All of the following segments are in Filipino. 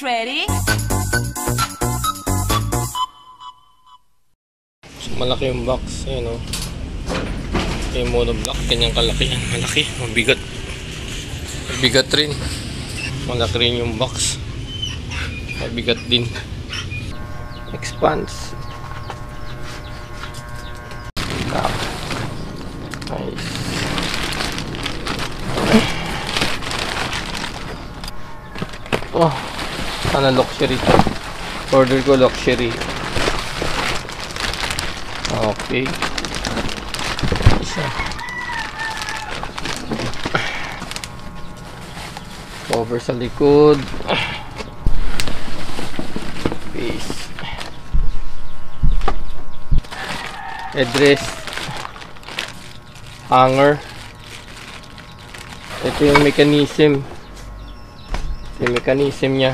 ready? So, malaki yung box, ayun o. Yung monoblock, kanyang kalaki yan. Malaki, mabigat. Mabigat rin. Malaki rin yung box. Mabigat din. Expands. Top. Nice. Oh, sana luxury to. Order ko luxury. Okay. Isa. Cover sa likod. Peace. Headrest. Hanger. Ito yung mechanism. Yung mechanism niya.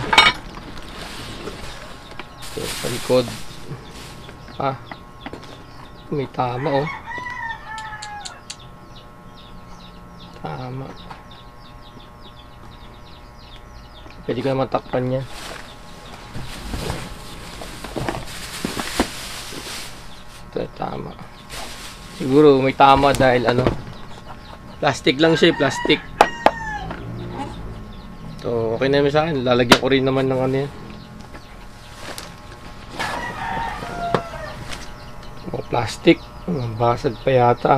So, sa likod. Ah. May tama oh. Tama. Pwede ko naman takpan yan. Ito tama. Siguro may tama dahil ano, plastic lang siya, plastic. So okay naman sa akin. Lalagyan ko rin naman ng ano yan. Plastic, basag pa yata.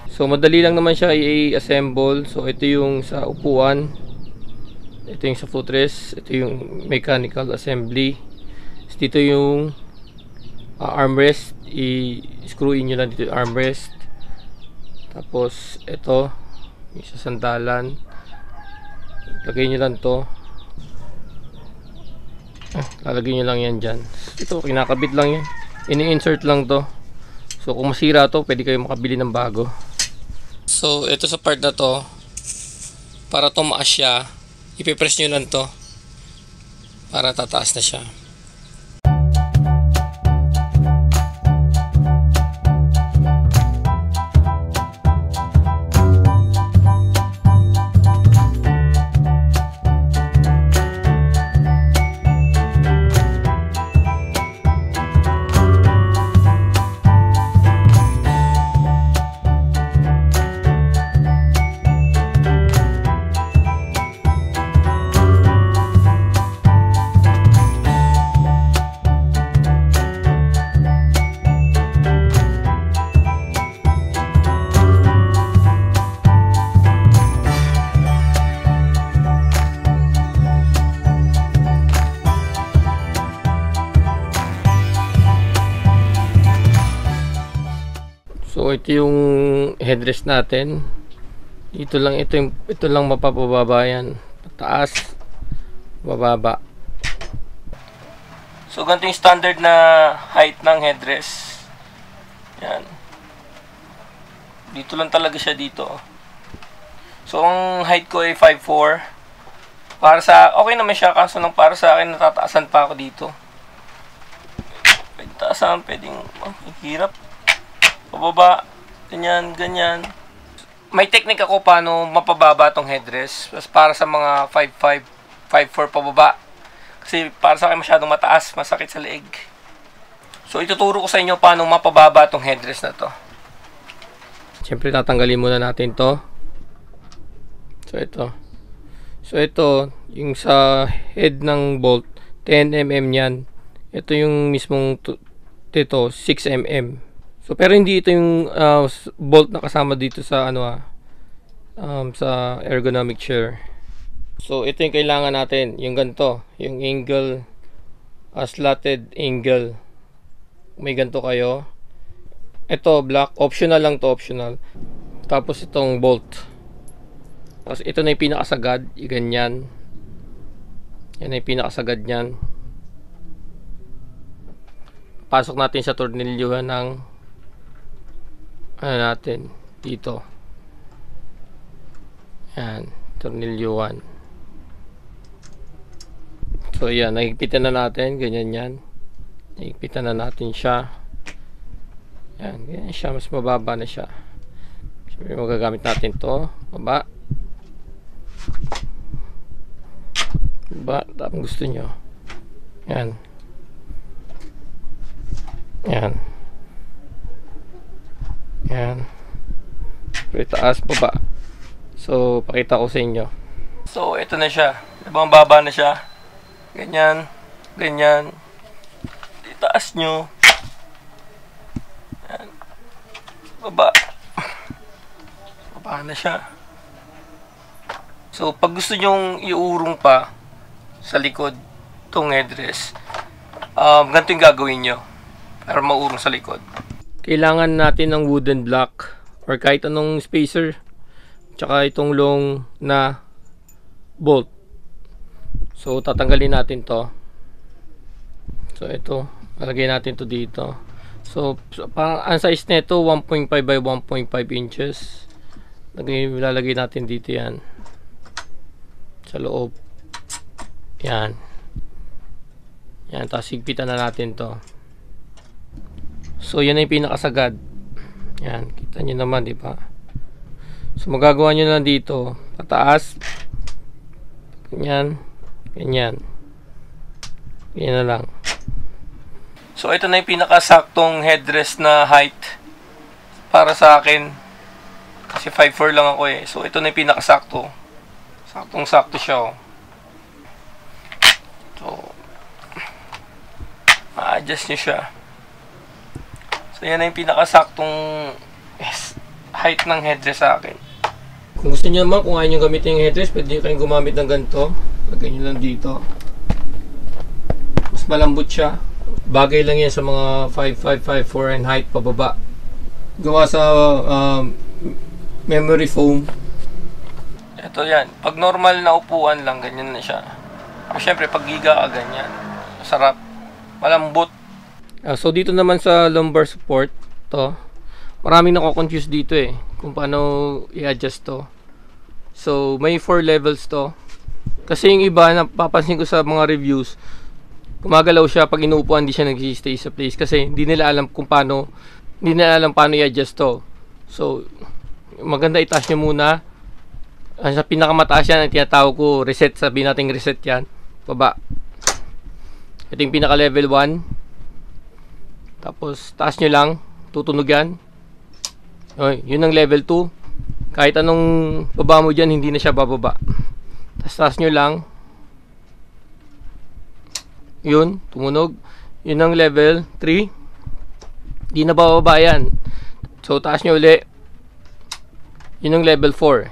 So madali lang naman siya i-assemble. So ito yung sa upuan, ito yung sa footrest, ito yung mechanical assembly. So, dito yung armrest, i-screw in nyo lang dito yung armrest. Tapos ito yung sa sandalan, lagay nyo lang to. Lalagay nyo lang yan dyan. Ito, kinakabit lang yan. Ini-insert lang to. So, kung masira to, pwede kayo makabili ng bago. So, ito sa part na to, para tumaas siya, ipipress nyo lang to para tataas na siya. So ito yung headrest natin. Ito lang mapapababa yan. Taas, bababa. So ganito yung standard na height ng headrest. Yan. Dito lang talaga siya dito. So ang height ko ay 5'4". Para sa okay naman siya, kaso lang para sa akin natataasan pa ako dito. Pwede taasan, pwedeng hirap. Pababa, ganyan, ganyan. May technique ako paano mapababa tong headrest. Para sa mga 5'5", 5'4" pababa. Kasi para sa akin masyadong mataas, masakit sa leeg. So ituturo ko sa inyo paano mapababa tong headrest na to. Siyempre tatanggalin muna natin to. So ito, yung sa head ng bolt, 10mm yan. Ito yung mismong dito, 6mm. So pero hindi ito yung bolt na kasama dito sa sa ergonomic chair. So ito yung kailangan natin, yung ganito, yung angle, slatted angle. May ganito kayo. Ito black, optional lang to, optional. Tapos itong bolt. Tapos ito na yung pinakasagad, yung ganyan. Yan na yung pinakasagad niyan. Pasok natin sa tornilyuhan ng natin dito. Yan, tornilyo 1. So yan, nahigpitan na natin, ganyan yan. Nahigpitan na natin siya. Yan, ganyan siya, mas mababa na siya. Siyempre magagamit natin to, baba. Baba, tapos gusto nyo. Yan. Yan. Yan. Pero taas, baba. So, pakita ko sa inyo. So, ito na siya. Ibang baba na siya. Ganyan. Ganyan. Itaas nyo. Yan. Baba. Baba na siya. So, pag gusto nyong iurong pa sa likod itong headrest, ganito yung gagawin nyo para maurong sa likod. Kailangan natin ng wooden block or kahit anong spacer, tsaka itong long na bolt. So, tatanggalin natin to. So, ito. Lalagay natin to dito. So ang size nito 1.5 by 1.5 inches. Lalagay natin dito yan. Sa loob. Yan. Yan. Tapos higpitan na natin to. So, yan na yung pinakasagad. Yan. Kita nyo naman, di ba? So, magagawa nyo lang dito. Pataas. Ganyan. Ganyan. Ganyan na lang. So, ito na yung pinakasaktong headrest na height para sa akin. Kasi 5'4 lang ako eh. So, ito na yung pinakasakto. Saktong-sakto siya, oh. So, ma-adjust nyo siya. So, yan na yung pinakasaktong height ng headrest sa akin. Kung gusto nyo naman, kung ayaw nyo gamitin yung headrest, pwede nyo kayong gumamit ng ganito. Lagyan nyo lang dito. Mas malambot siya. Bagay lang yan sa mga 5'5", 5'4" and height pababa. Gawa sa memory foam. Ito yan. Pag normal na upuan lang, ganyan na siya. Siyempre, pag giga ka, ganyan. Masarap. Malambot. So, dito naman sa lumbar support, to, maraming nako-confuse dito eh. Kung paano i-adjust to. So, may 4 levels to. Kasi yung iba, napapansin ko sa mga reviews, gumagalaw siya pag inuupuan, hindi siya nag-stay sa place kasi hindi nila alam kung paano, hindi nila alam paano i-adjust to. So, maganda itaas nyo muna. Sa pinakamataas yan, ang tinatawag ko reset, sabihin natin reset yan. Baba. Ito yung pinaka level 1. Tapos, taas nyo lang. Tutunog yan. Okay, yun ang level 2. Kahit anong baba mo dyan, hindi na siya bababa. Tapos, taas nyo lang. Yun, tumunog. Yun ang level 3. Di na bababa yan. So, taas nyo uli. Yun ang level 4.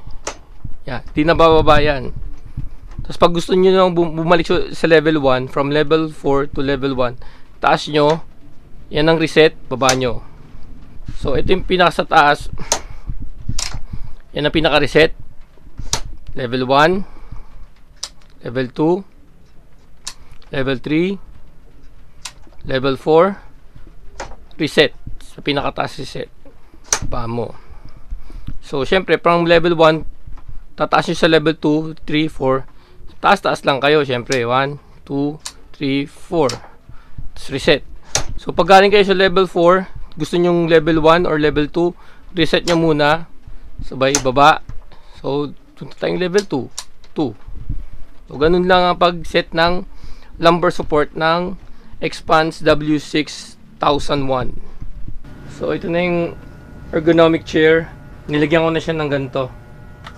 Yan, di na bababa yan. Tapos, pag gusto nyo nang bumalik sa level 1, from level 4 to level 1, taas nyo. Yan ang reset, baba nyo. So, ito yung pinaka sa taas. Yan ang pinaka reset. Level 1. Level 2. Level 3, level 4, reset. Sa pinakataas reset. Pa mo. So, syempre, from level 1, tataas nyo sa level 2, 3, 4. Taas-taas lang kayo, syempre. 1, 2, 3, 4. Tapos reset. So, pag galing kayo sa level 4, gusto nyo level 1 or level 2, reset nyo muna. Sabay, baba. So, punta tayong level 2. 2. So, ganun lang ang pag-set ng lumbar support ng Xpanse W6001. So, ito na yung ergonomic chair. Nilagyan ko na siya ng ganito.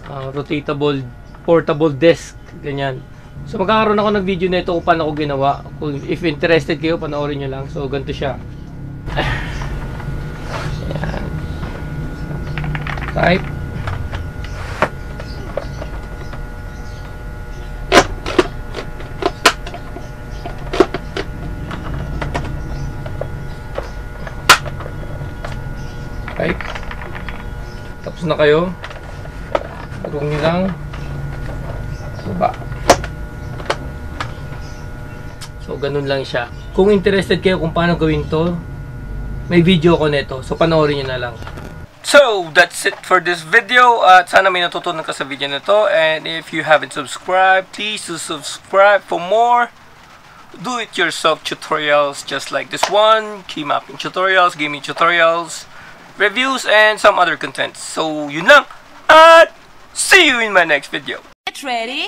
Rotatable, portable desk. Ganyan. So, magkakaroon ako ng video na ito kung paano ko ginawa. Kung if interested kayo, panoorin nyo lang. So, ganito siya. Ayan. Type. Right. Tapos na kayo. Turong nyo lang. Baba. So, ganun lang siya. Kung interested kayo kung paano gawin to, may video ko nito. So, panoorin nyo na lang. So, that's it for this video. At sana may natutunan ka sa video na to. And if you haven't subscribed, please do subscribe for more do-it-yourself tutorials just like this one. Key mapping tutorials, gaming tutorials, reviews, and some other contents. So, yun lang. At see you in my next video. Get ready.